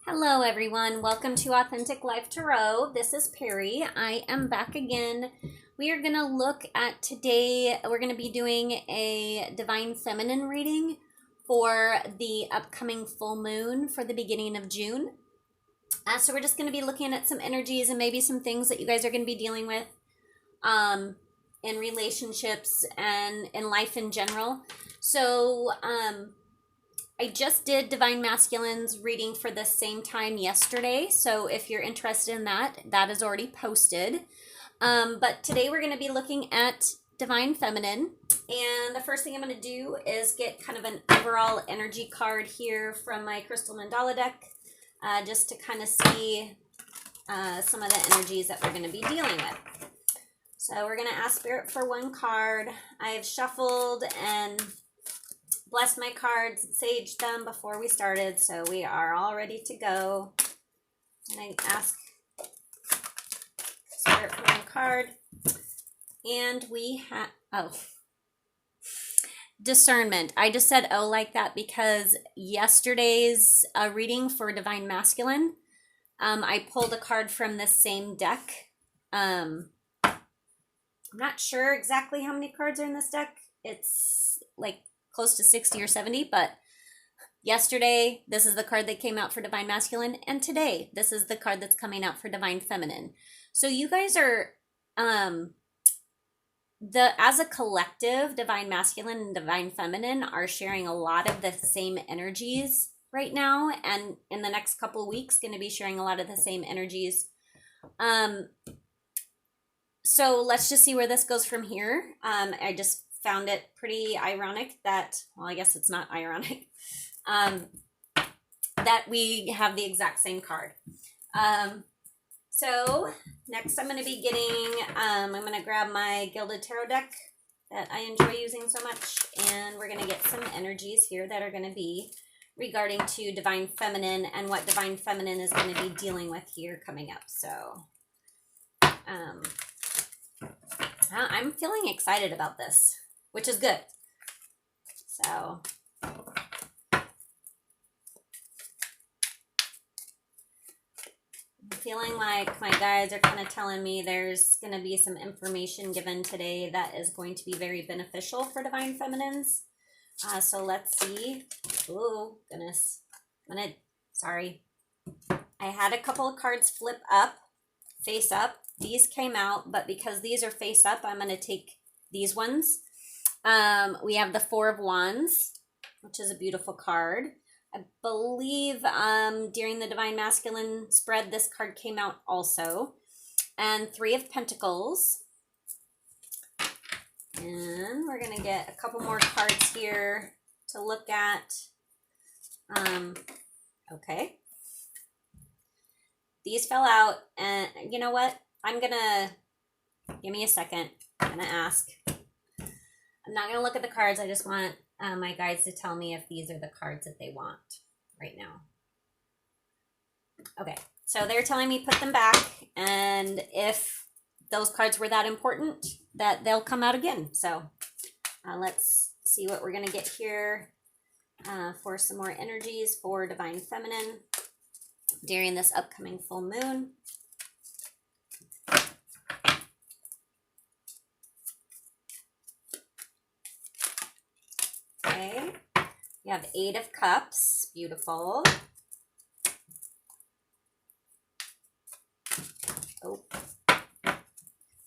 Hello everyone, welcome to Authentic Life Tarot. This is Perry. I am back again. We are going to look at today, we're going to be doing a Divine Feminine reading for the upcoming full moon for the beginning of June. So we're just going to be looking at some energies and maybe some things that you guys are going to be dealing with in relationships and in life in general. So, I just did Divine Masculine's reading for the same time yesterday, so if you're interested in that, that is already posted. But today we're going to be looking at Divine Feminine, and the first thing I'm going to do is get kind of an overall energy card here from my Crystal Mandala deck, just to kind of see some of the energies that we're going to be dealing with. So we're going to ask Spirit for one card. I've shuffled and blessed my cards, saged them before we started, so we are all ready to go. And I ask Spirit for one card. And we have, discernment. I just said like that because yesterday's reading for Divine Masculine, I pulled a card from this same deck. I'm not sure exactly how many cards are in this deck. It's like close to 60 or 70, but yesterday, this is the card that came out for Divine Masculine, and today, this is the card that's coming out for Divine Feminine. So you guys are, as a collective, Divine Masculine and Divine Feminine are sharing a lot of the same energies right now, and in the next couple of weeks, going to be sharing a lot of the same energies. So let's just see where this goes from here. I just found it pretty ironic that, well, I guess it's not ironic, that we have the exact same card. So next I'm going to be getting, I'm going to grab my Gilded Tarot deck that I enjoy using so much, and we're going to get some energies here that are going to be regarding to Divine Feminine and what Divine Feminine is going to be dealing with here coming up. So I'm feeling excited about this, which is good. So I'm feeling like my guides are kind of telling me there's going to be some information given today that is going to be very beneficial for Divine Feminines. So let's see. Oh, goodness. Sorry. I had a couple of cards flip up, face up. These came out, but because these are face up, I'm going to take these ones. We have the Four of Wands, which is a beautiful card. I believe during the Divine Masculine spread, this card came out also. And Three of Pentacles. And we're going to get a couple more cards here to look at. Okay. These fell out, and you know what? Give me a second. I'm going to ask. I'm not going to look at the cards. I just want my guides to tell me if these are the cards that they want right now. Okay, so they're telling me put them back, and if those cards were that important, that they'll come out again. So let's see what we're going to get here for some more energies for Divine Feminine during this upcoming full moon. Okay, you have Eight of Cups, beautiful. Oh,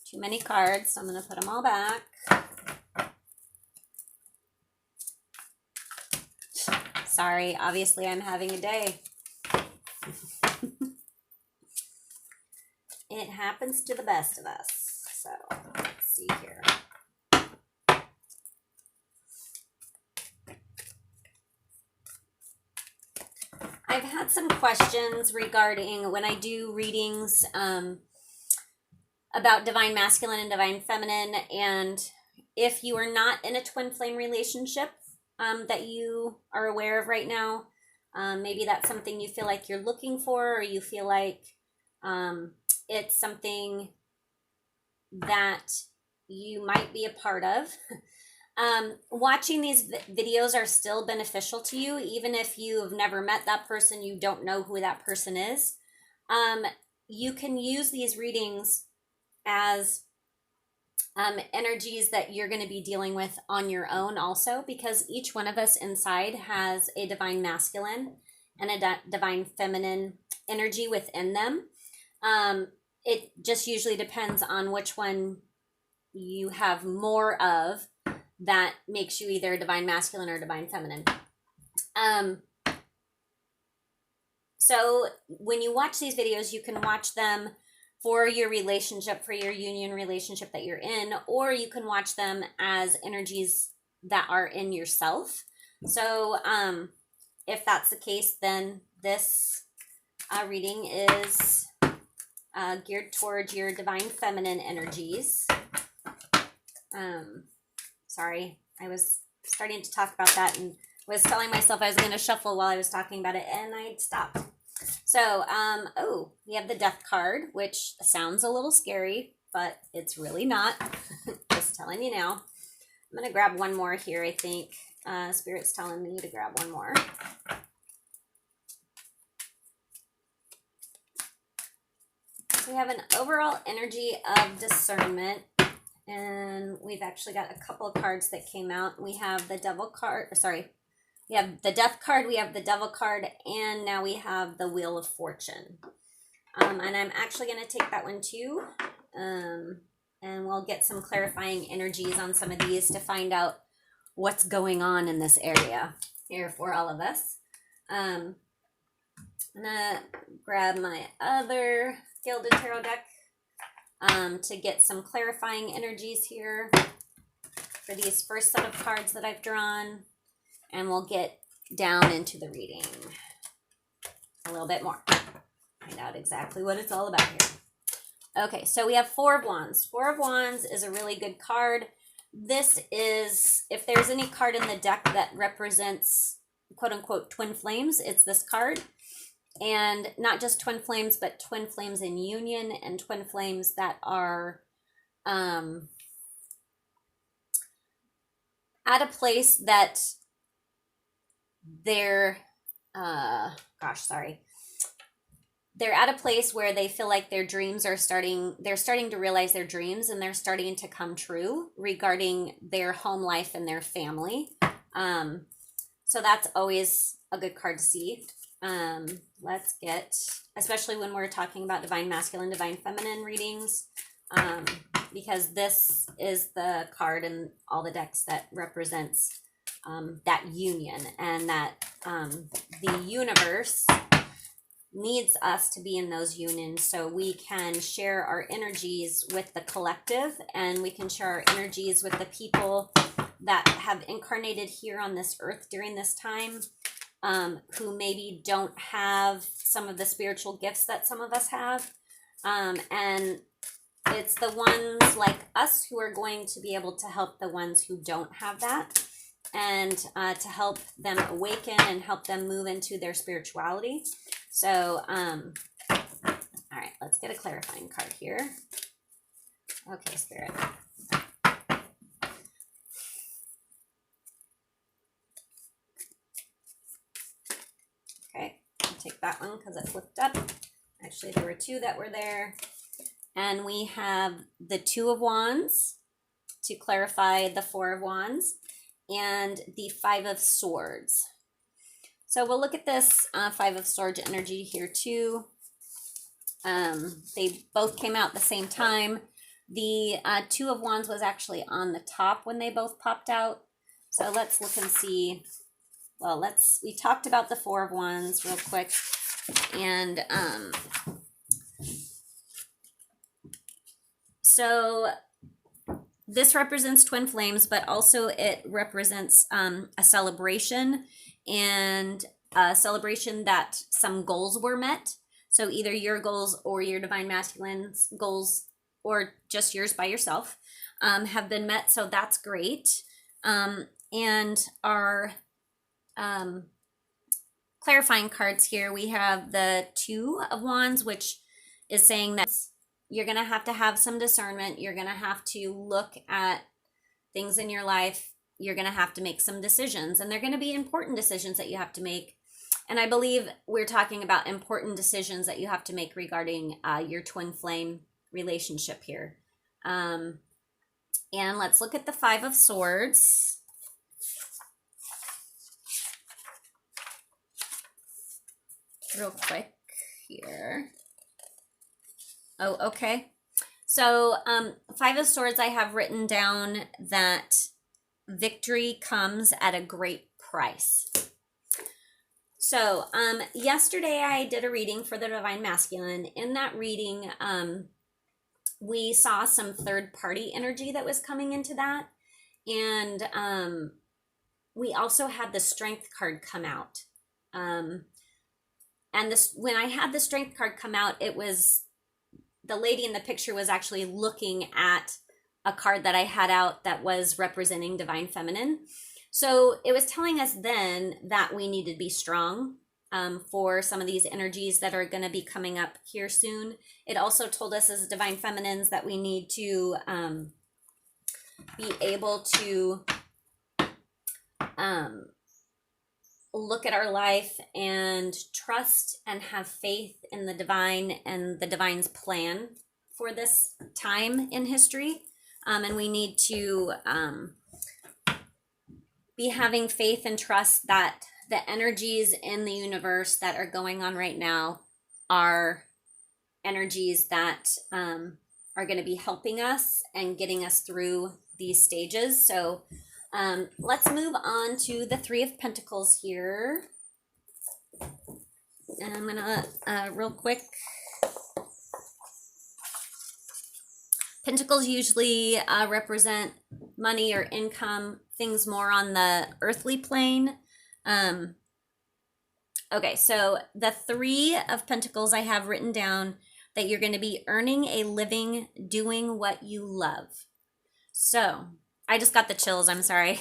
too many cards, so I'm going to put them all back. Sorry, obviously I'm having a day. It happens to the best of us. So, let's see here. I've had some questions regarding when I do readings about Divine Masculine and Divine Feminine, and if you are not in a twin flame relationship that you are aware of right now, maybe that's something you feel like you're looking for, or you feel like it's something that you might be a part of. Watching these videos are still beneficial to you, even if you've never met that person, you don't know who that person is. You can use these readings as energies that you're going to be dealing with on your own also, because each one of us inside has a divine masculine and a divine feminine energy within them. It just usually depends on which one you have more of that makes you either divine masculine or divine feminine. So when you watch these videos, you can watch them for your relationship, for your union relationship that you're in, or you can watch them as energies that are in yourself. So if that's the case, then this reading is geared towards your divine feminine energies. Sorry, I was starting to talk about that and was telling myself I was going to shuffle while I was talking about it, and I stopped. So, we have the Death card, which sounds a little scary, but it's really not. Just telling you now. I'm going to grab one more here, I think. Spirit's telling me to grab one more. So we have an overall energy of discernment. And we've actually got a couple of cards that came out. We have the Devil card, we have the Death card, we have the Devil card, and now we have the Wheel of Fortune. And I'm actually going to take that one too. And we'll get some clarifying energies on some of these to find out what's going on in this area here for all of us. I'm going to grab my other Gilded Tarot deck to get some clarifying energies here for these first set of cards that I've drawn, and we'll get down into the reading a little bit more, find out exactly what it's all about here. Okay, so we have Four of Wands. Four of Wands is a really good card. This is, if there's any card in the deck that represents quote-unquote twin flames, it's this card. And not just twin flames, but twin flames in union and twin flames that are at a place that they're, they're at a place where they feel like their dreams are they're starting to realize their dreams, and they're starting to come true regarding their home life and their family. So that's always a good card to see. Let's get, especially when we're talking about divine masculine, divine feminine readings, because this is the card in all the decks that represents that union, and that the universe needs us to be in those unions so we can share our energies with the collective, and we can share our energies with the people that have incarnated here on this earth during this time, who maybe don't have some of the spiritual gifts that some of us have. And it's the ones like us who are going to be able to help the ones who don't have that, and to help them awaken and help them move into their spirituality. So, all right, let's get a clarifying card here. Okay, Spirit. Okay, I'll take that one because it flipped up. Actually, there were two that were there. And we have the Two of Wands to clarify the Four of Wands, and the Five of Swords. So we'll look at this Five of Swords energy here too. They both came out at the same time. The Two of Wands was actually on the top when they both popped out. So let's look and see. Well, we talked about the Four of Wands real quick. And so this represents twin flames, but also it represents a celebration, and a celebration that some goals were met. So either your goals or your divine masculine's goals, or just yours by yourself, have been met. So that's great. And our clarifying cards here, we have the Two of Wands, which is saying that you're going to have some discernment. You're going to have to look at things in your life you're going to have to make some decisions, and they're going to be important decisions that you have to make. And I believe we're talking about important decisions that you have to make regarding your twin flame relationship here. And let's look at the Five of Swords. Real quick here. Oh, okay. So Five of Swords, I have written down that victory comes at a great price. So yesterday I did a reading for the Divine Masculine. In that reading, we saw some third party energy that was coming into that. And we also had the Strength card come out. And this, when I had the Strength card come out, it was, the lady in the picture was actually looking at a card that I had out that was representing Divine Feminine. So it was telling us then that we needed to be strong for some of these energies that are going to be coming up here soon. It also told us as Divine Feminines that we need to be able to look at our life and trust and have faith in the divine and the divine's plan for this time in history. And we need to be having faith and trust that the energies in the universe that are going on right now are energies that are going to be helping us and getting us through these stages. So let's move on to the Three of Pentacles here. And I'm gonna real quick. Pentacles usually represent money or income, things more on the earthly plane. Okay, so the Three of Pentacles, I have written down that you're going to be earning a living doing what you love. So I just got the chills, I'm sorry.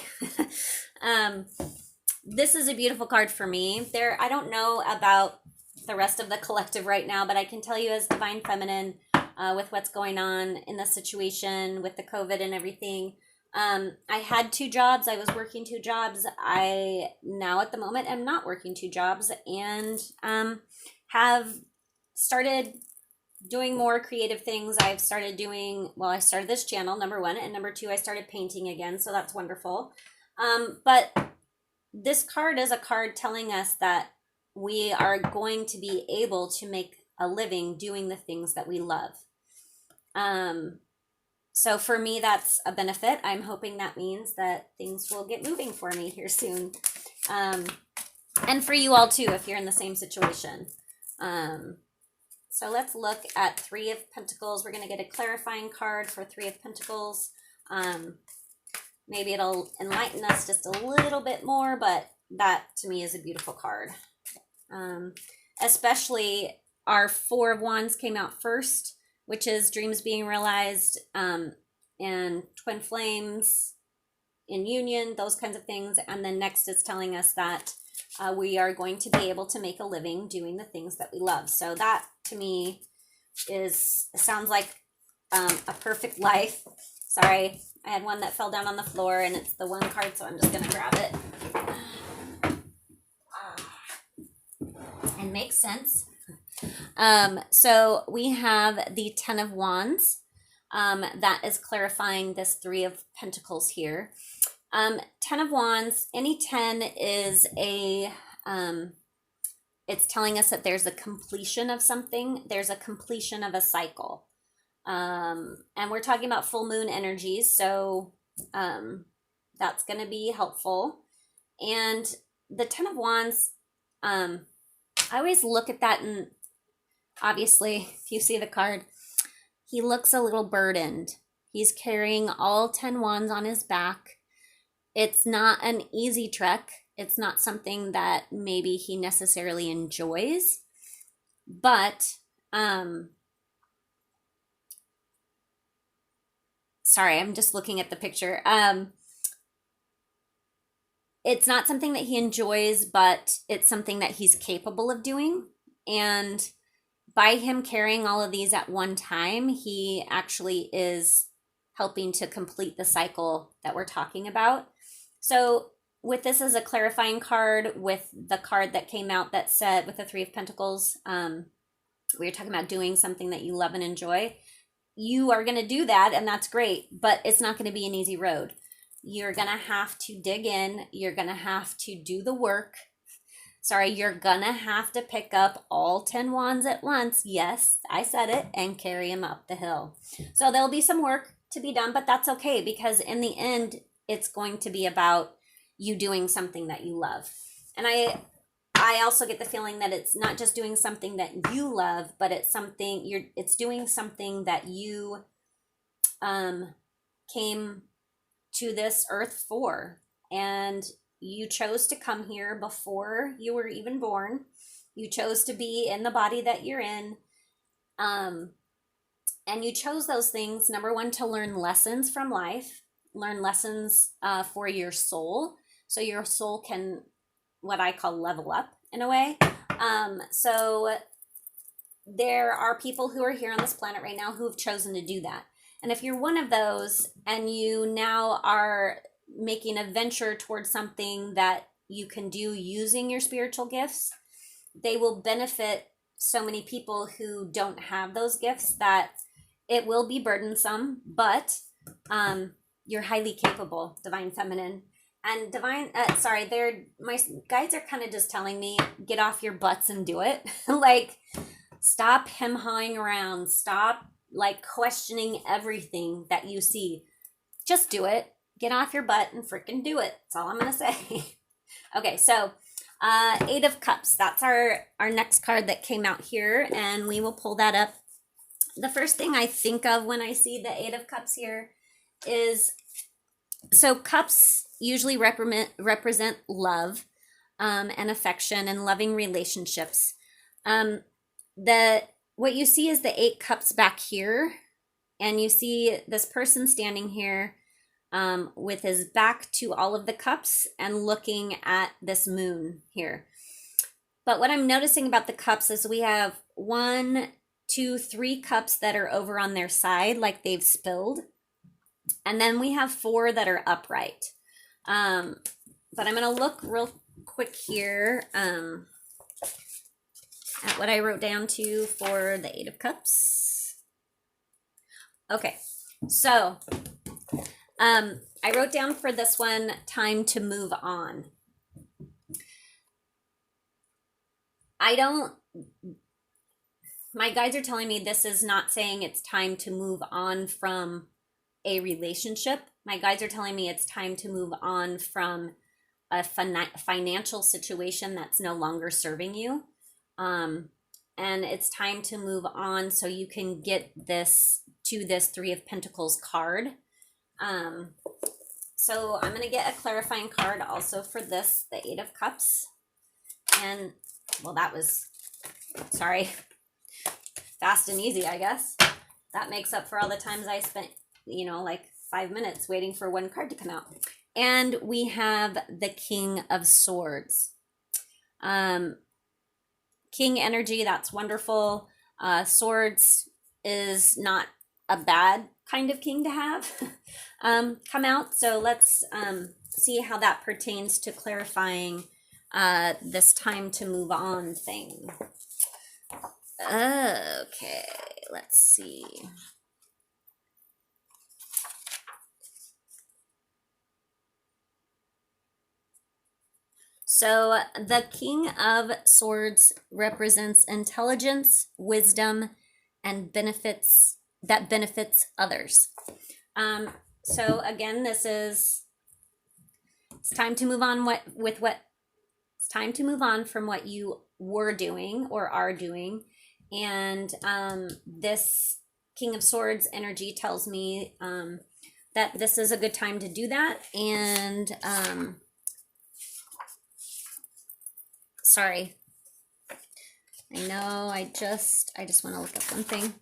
This is a beautiful card for me. I don't know about the rest of the collective right now, but I can tell you as Divine Feminine, with what's going on in the situation with the COVID and everything. I had 2 jobs. I was working 2 jobs. I now at the moment am not working 2 jobs and have started doing more creative things. I've started doing, well, I started this channel, number 1, and number 2, I started painting again. So that's wonderful. But this card is a card telling us that we are going to be able to make a living doing the things that we love. So for me, that's a benefit. I'm hoping that means that things will get moving for me here soon. And for you all too, if you're in the same situation. So let's look at Three of Pentacles. We're going to get a clarifying card for Three of Pentacles. Maybe it'll enlighten us just a little bit more, but that to me is a beautiful card. Especially our Four of Wands came out first, which is dreams being realized, and twin flames in union, those kinds of things. And then next it's telling us that we are going to be able to make a living doing the things that we love. So that to me sounds like a perfect life. Sorry, I had one that fell down on the floor and it's the one card, so I'm just gonna grab it. And makes sense. So we have the Ten of Wands that is clarifying this Three of Pentacles here. Ten of Wands, any 10 is it's telling us that there's a completion of something. There's a completion of a cycle. And we're talking about full moon energies. So that's going to be helpful. And the Ten of Wands, I always look at that, and obviously, if you see the card, he looks a little burdened. He's carrying all 10 wands on his back. It's not an easy trek. It's not something that maybe he necessarily enjoys. But, sorry, I'm just looking at the picture. It's not something that he enjoys, but it's something that he's capable of doing. And by him carrying all of these at one time, he actually is helping to complete the cycle that we're talking about. So with this as a clarifying card, with the card that came out that said, with the Three of Pentacles, we were talking about doing something that you love and enjoy. You are going to do that, and that's great, but it's not going to be an easy road. You're going to have to dig in. You're going to have to do the work. Sorry, you're going to have to pick up all 10 wands at once. Yes, I said it, and carry them up the hill. So there'll be some work to be done, but that's okay, because in the end, it's going to be about you doing something that you love. And I also get the feeling that it's not just doing something that you love, but it's doing something that you came to this earth for, and you chose to come here before you were even born. You chose to be in the body that you're in, and you chose those things, number one, to learn lessons from life, learn lessons for your soul, so your soul can, what I call, level up in a way. So there are people who are here on this planet right now who have chosen to do that. And if you're one of those, and you now are making a venture towards something that you can do using your spiritual gifts, they will benefit so many people who don't have those gifts, that it will be burdensome, but you're highly capable, Divine Feminine. And my guides are kind of just telling me, get off your butts and do it. Like, stop hem-hawing around. Stop, like, questioning everything that you see. Just do it. Get off your butt and freaking do it. That's all I'm going to say. Okay, so Eight of Cups. That's our next card that came out here, and we will pull that up. The first thing I think of when I see the Eight of Cups here is, so cups usually represent love and affection and loving relationships. What you see is the 8 cups back here, and you see this person standing here with his back to all of the cups and looking at this moon here. But what I'm noticing about the cups is we have 1, 2, 3 cups that are over on their side, like they've spilled. And then we have 4 that are upright. But I'm going to look real quick here at what I wrote down to for the 8 of Cups. Okay, so I wrote down for this one, time to move on. My guides are telling me this is not saying it's time to move on from a relationship. My guides are telling me it's time to move on from a financial situation that's no longer serving you. And it's time to move on so you can get this 3 of Pentacles card. So I'm going to get a clarifying card also for this, the 8 of Cups. And, well, that was, sorry, fast and easy, I guess. That makes up for all the times I spent, like 5 minutes waiting for one card to come out. And we have the King of Swords. King energy, that's wonderful. Swords is not a bad kind of king to have come out. So let's see how that pertains to clarifying this time to move on thing. Okay, let's see. So the King of Swords represents intelligence, wisdom, and benefits others. So again, it's time to move on it's time to move on from what you were doing or are doing. And this King of Swords energy tells me that this is a good time to do that. And sorry, I know I just want to look up one thing.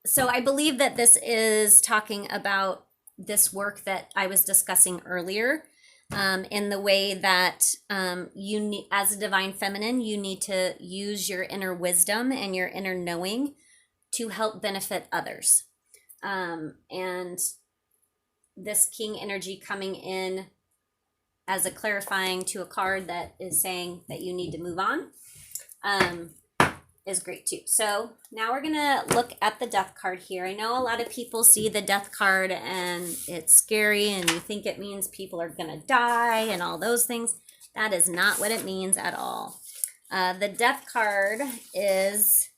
So I believe that this is talking about this work that I was discussing earlier, in the way that you need, as a Divine Feminine, you need to use your inner wisdom and your inner knowing to help benefit others. And this king energy coming in as a clarifying to a card that is saying that you need to move on is great too. So now we're gonna look at the death card here. I know a lot of people see the death card and it's scary and you think it means people are gonna die and all those things. That is not what it means at all. The death card is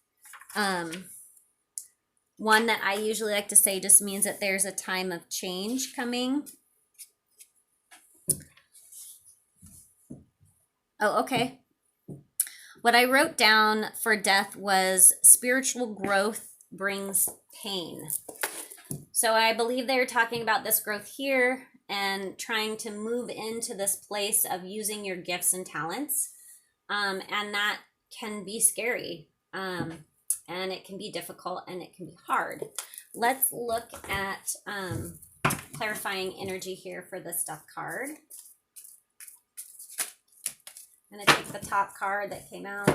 one that I usually like to say just means that there's a time of change coming. Oh, okay. What I wrote down for death was spiritual growth brings pain. So I believe they're talking about this growth here and trying to move into this place of using your gifts and talents. And that can be scary. And it can be difficult and it can be hard. Let's look at clarifying energy here for this death card. I'm going to take the top card that came out.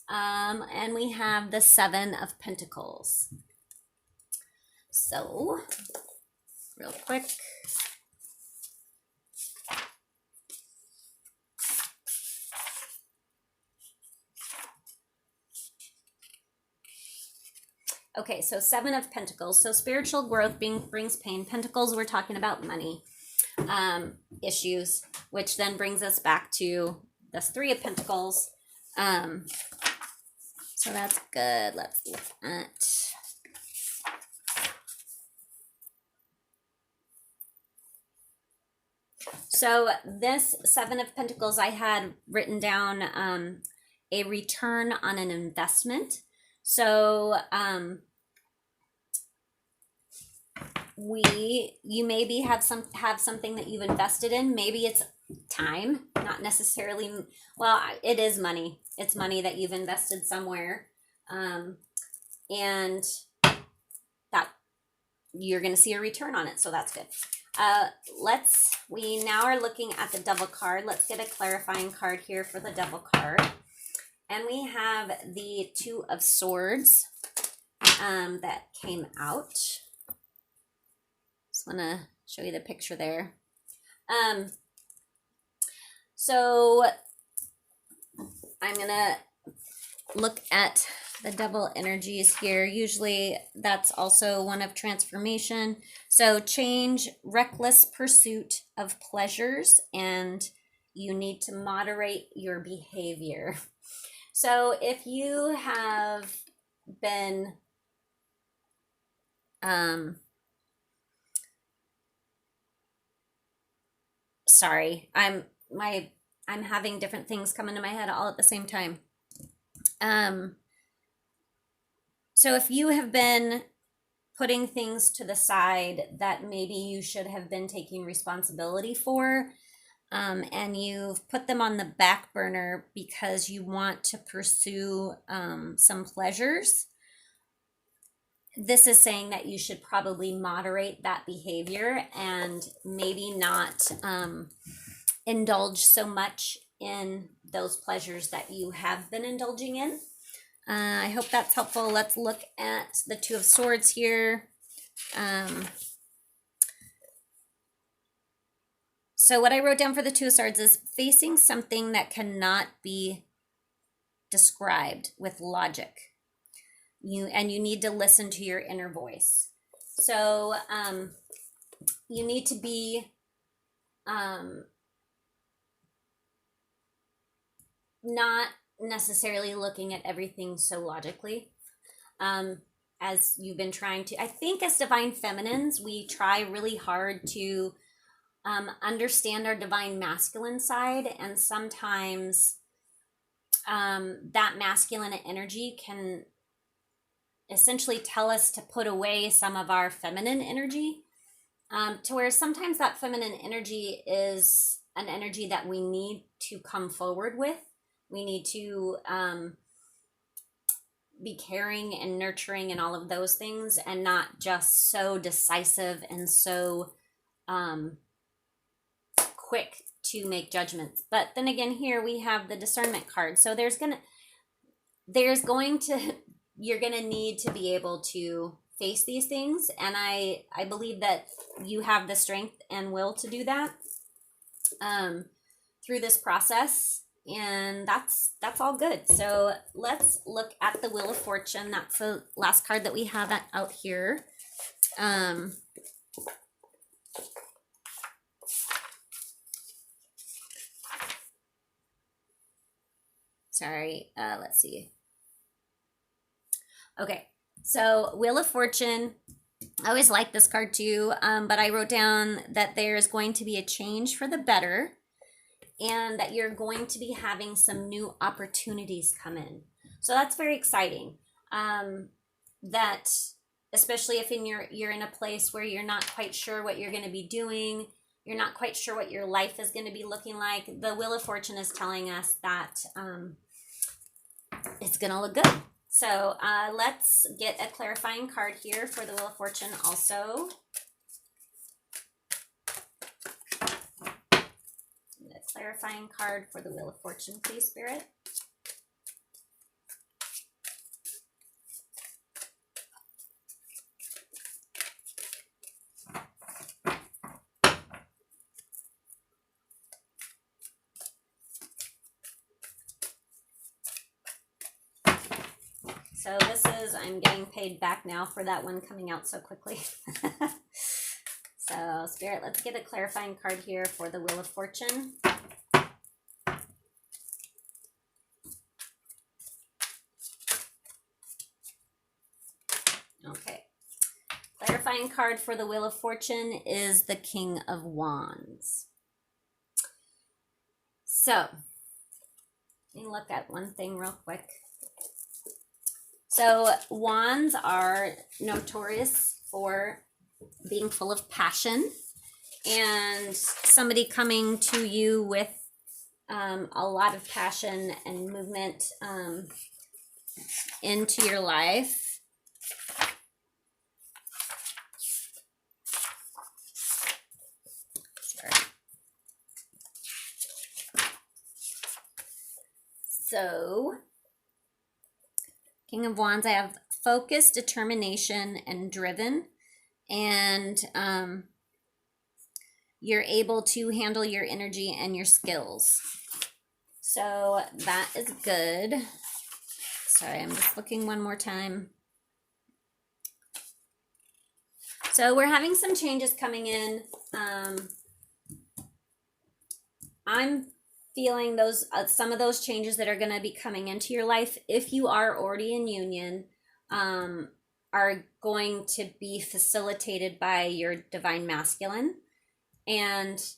And we have the Seven of Pentacles. So, real quick. Okay, so Seven of Pentacles. So spiritual growth brings pain. Pentacles, we're talking about money issues, which then brings us back to this Three of Pentacles. So that's good. Let's look at... So this Seven of Pentacles, I had written down a return on an investment. So you maybe have something that you've invested in. Maybe it's time, not necessarily, well, it is money. It's money that you've invested somewhere. And that you're going to see a return on it. So that's good. We now are looking at the Devil card. Let's get a clarifying card here for the Devil card. And we have the Two of Swords that came out. Just want to show you the picture there. So I'm going to look at the Devil energies here. Usually that's also one of transformation. So change, reckless pursuit of pleasures, and you need to moderate your behavior. So if you have been sorry, I'm having different things come into my head all at the same time. So if you have been putting things to the side that maybe you should have been taking responsibility for, and you've put them on the back burner because you want to pursue some pleasures, this is saying that you should probably moderate that behavior and maybe not indulge so much in those pleasures that you have been indulging in. I hope that's helpful. Let's look at the Two of Swords here. So what I wrote down for the Two of Swords is facing something that cannot be described with logic. You need to listen to your inner voice. So you need to be not necessarily looking at everything so logically as you've been trying to. I think as divine feminines, we try really hard to understand our divine masculine side, and sometimes that masculine energy can essentially tell us to put away some of our feminine energy, to where sometimes that feminine energy is an energy that we need to come forward with. We need to be caring and nurturing and all of those things, and not just so decisive and so quick to make judgments. But then again, here we have the discernment card. So you're going to need to be able to face these things, and I believe that you have the strength and will to do that through this process, and that's all good. So let's look at the Wheel of Fortune. That's the last card that we have out here. Sorry, let's see. Okay, so Wheel of Fortune, I always like this card too, but I wrote down that there's going to be a change for the better, and that you're going to be having some new opportunities come in. So that's very exciting. That especially if you're in a place where you're not quite sure what you're going to be doing, you're not quite sure what your life is going to be looking like. The Wheel of Fortune is telling us that it's going to look good. So let's get a clarifying card here for the Wheel of Fortune also. A clarifying card for the Wheel of Fortune, please, Spirit. So this is, I'm getting paid back now for that one coming out so quickly. So Spirit, let's get a clarifying card here for the Wheel of Fortune. Okay. Clarifying card for the Wheel of Fortune is the King of Wands. So, let me look at one thing real quick. So wands are notorious for being full of passion, and somebody coming to you with a lot of passion and movement into your life. Sorry. So King of Wands, I have focus, determination, and driven. And you're able to handle your energy and your skills. So that is good. Sorry, I'm just looking one more time. So we're having some changes coming in. I'm feeling those some of those changes that are going to be coming into your life, if you are already in union, are going to be facilitated by your divine masculine, and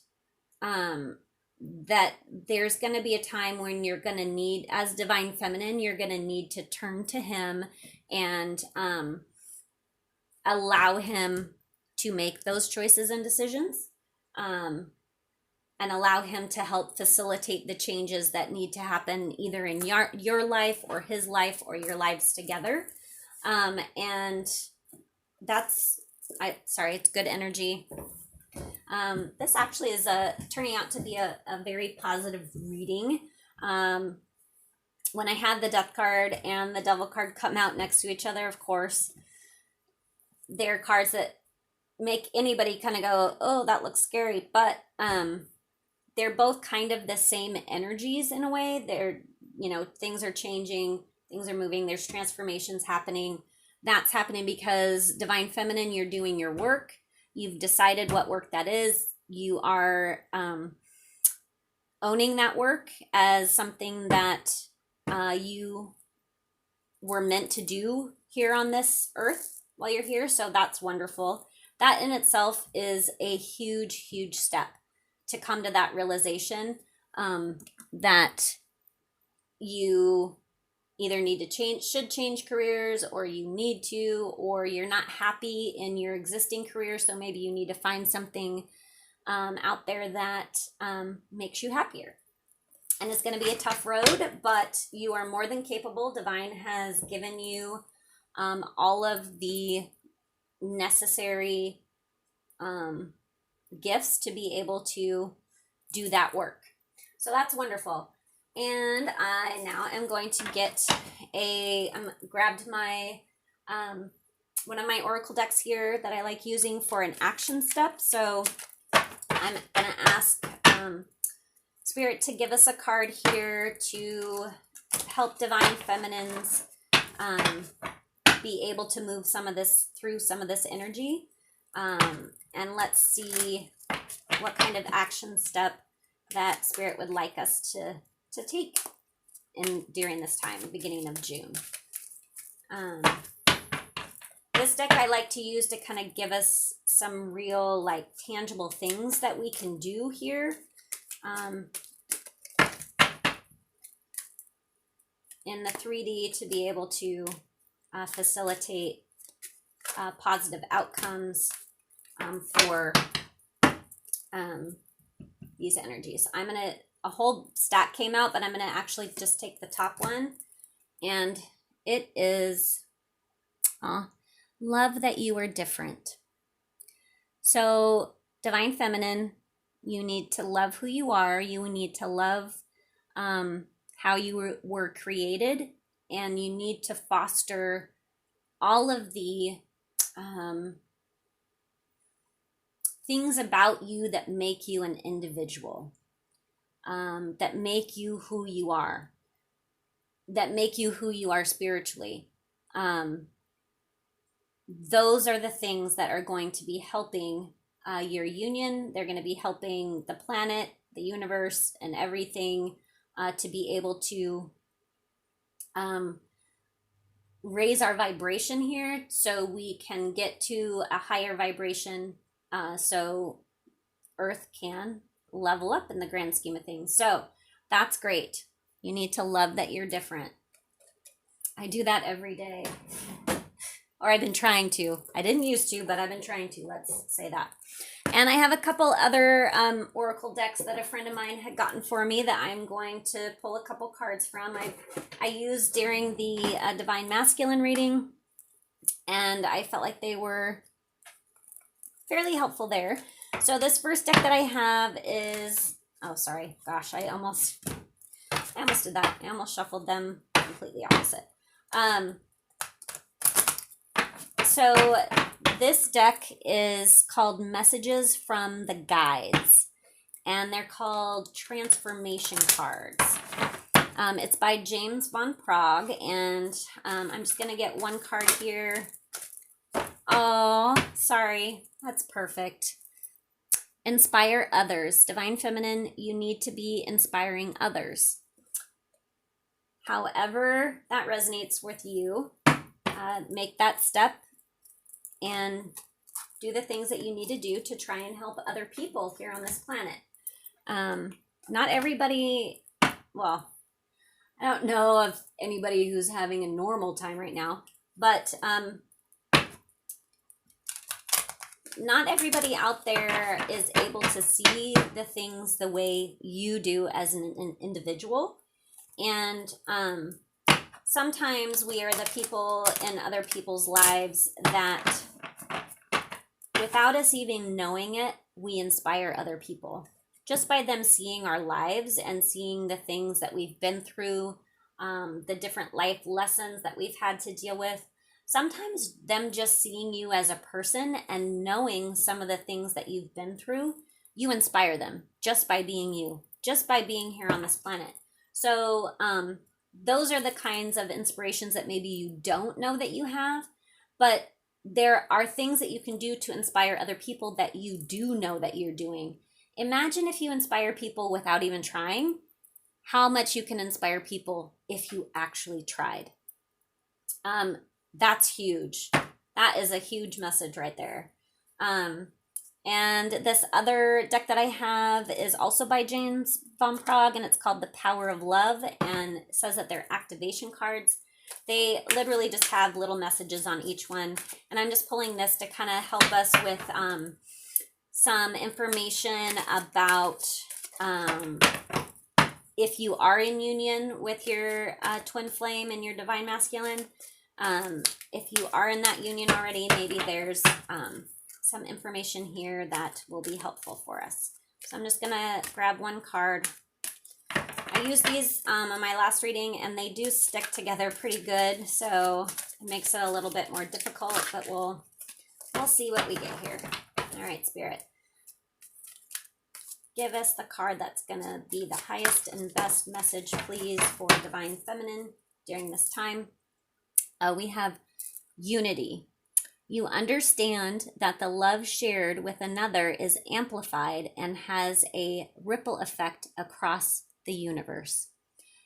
that there's going to be a time when you're going to need, as divine feminine, you're going to need to turn to him and allow him to make those choices and decisions, and allow him to help facilitate the changes that need to happen either in your life or his life or your lives together. And that's, sorry, it's good energy. This actually is turning out to be a very positive reading. When I had the Death card and the Devil card come out next to each other, of course, they're cards that make anybody kind of go, oh, that looks scary. But they're both kind of the same energies in a way. They're, things are changing, things are moving, there's transformations happening. That's happening because divine feminine, you're doing your work. You've decided what work that is. You are owning that work as something that you were meant to do here on this earth while you're here. So that's wonderful. That in itself is a huge, huge step to come to that realization that you either need to should change careers, or you need to, or you're not happy in your existing career. So maybe you need to find something out there that makes you happier. And it's going to be a tough road, but you are more than capable. Divine has given you all of the necessary gifts to be able to do that work. So that's wonderful. And I now am going to get grabbed my one of my oracle decks here that I like using for an action step. So I'm going to ask Spirit to give us a card here to help Divine Feminines be able to move through some of this energy. And let's see what kind of action step that Spirit would like us to take during this time, beginning of June. This deck I like to use to kind of give us some real, like, tangible things that we can do here. In the 3D to be able to facilitate positive outcomes for these energies. A whole stack came out, but I'm going to actually just take the top one. And it is, love that you are different. So, Divine Feminine, you need to love who you are. You need to love how you were created. And you need to foster all of the things about you that make you an individual, that make you who you are, spiritually. Those are the things that are going to be helping your union. They're going to be helping the planet, the universe, and everything to be able to raise our vibration here so we can get to a higher vibration so Earth can level up in the grand scheme of things. So that's great. You need to love that you're different. I do that every day. Or I've been trying to. I didn't used to, but I've been trying to. Let's say that. And I have a couple other oracle decks that a friend of mine had gotten for me that I'm going to pull a couple cards from. I used during the Divine Masculine reading, and I felt like they were fairly helpful there. So this first deck that I have is, oh, sorry. Gosh, I almost did that. I almost shuffled them completely opposite. So this deck is called Messages from the Guides, and they're called transformation cards. It's by James Von Prague, and I'm just going to get one card here. Oh, sorry. That's perfect. Inspire others. Divine Feminine, you need to be inspiring others. However that resonates with you, make that step and do the things that you need to do to try and help other people here on this planet. Not everybody, well, I don't know of anybody who's having a normal time right now, but not everybody out there is able to see the things the way you do as an individual. And sometimes we are the people in other people's lives that, without us even knowing it, we inspire other people. Just by them seeing our lives and seeing the things that we've been through, the different life lessons that we've had to deal with. Sometimes them just seeing you as a person and knowing some of the things that you've been through, you inspire them just by being you, just by being here on this planet. So those are the kinds of inspirations that maybe you don't know that you have, but there are things that you can do to inspire other people that you do know that you're doing. Imagine if you inspire people without even trying, how much you can inspire people if you actually tried. That's huge. That is a huge message right there. And this other deck that I have is also by James Von Prague, and it's called The Power of Love, and it says that they're activation cards. They literally just have little messages on each one, and I'm just pulling this to kind of help us with some information about if you are in union with your twin flame and your divine masculine. If you are in that union already, maybe there's some information here that will be helpful for us. So I'm just going to grab one card. I I used these on my last reading, and they do stick together pretty good, so it makes it a little bit more difficult, but we'll see what we get here. All right, Spirit. Give us the card that's going to be the highest and best message, please, for Divine Feminine during this time. We have unity. You understand that the love shared with another is amplified and has a ripple effect across the universe.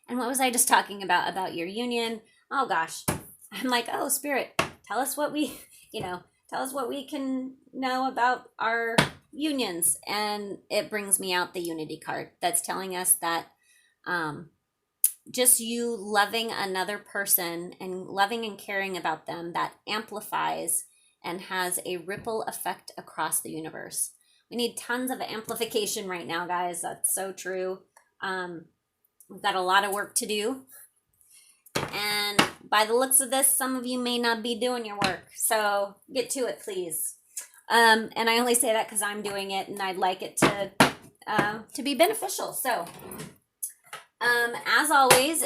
And what was I just talking about your union? Oh gosh, I'm like, oh Spirit, tell us what we, tell us what we can know about our unions. And it brings me out the unity card that's telling us that just you loving another person and loving and caring about them, that amplifies and has a ripple effect across the universe. We need tons of amplification right now, guys. That's so true. We've got a lot of work to do. And by the looks of this, some of you may not be doing your work. So get to it, please. And I only say that because I'm doing it and I'd like it to be beneficial. So as always,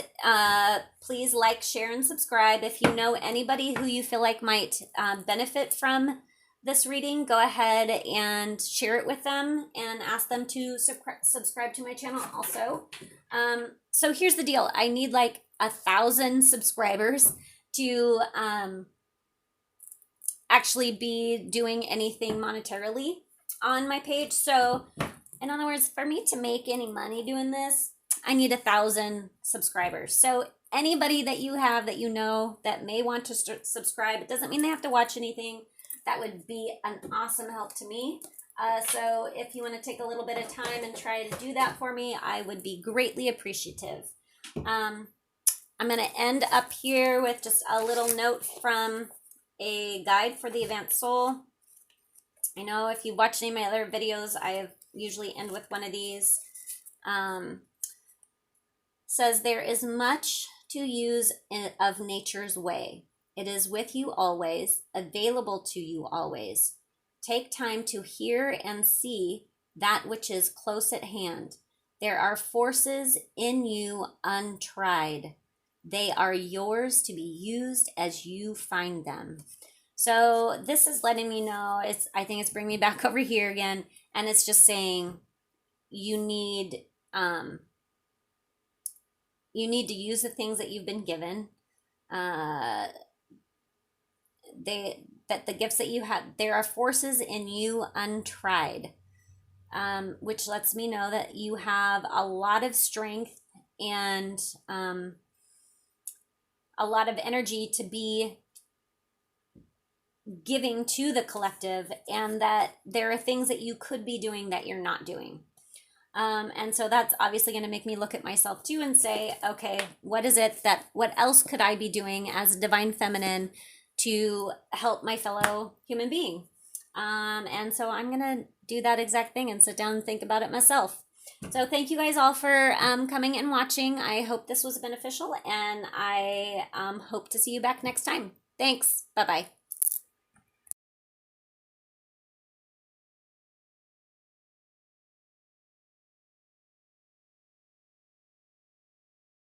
please like, share, and subscribe. If you know anybody who you feel like might benefit from this reading, go ahead and share it with them and ask them to subscribe to my channel also. So here's the deal. I need like 1,000 subscribers to actually be doing anything monetarily on my page. So in other words, for me to make any money doing this, I need 1,000 subscribers. So anybody that you have that you know that may want to subscribe, it doesn't mean they have to watch anything. That would be an awesome help to me. So if you want to take a little bit of time and try to do that for me, I would be greatly appreciative. I'm going to end up here with just a little note from a guide for the advanced soul. I know if you watch any of my other videos, I usually end with one of these. Says, there is much to use of nature's way. It is with you always, available to you always. Take time to hear and see that which is close at hand. There are forces in you untried. They are yours to be used as you find them. So this is letting me know, I think it's bringing me back over here again, and it's just saying you need to use the things that you've been given. That the gifts that you have, there are forces in you untried, which lets me know that you have a lot of strength and a lot of energy to be giving to the collective, and that there are things that you could be doing that you're not doing. And so that's obviously going to make me look at myself too and say, okay, what else could I be doing as a divine feminine to help my fellow human being? And so I'm going to do that exact thing and sit down and think about it myself. So thank you guys all for coming and watching. I hope this was beneficial, and I hope to see you back next time. Thanks. Bye-bye.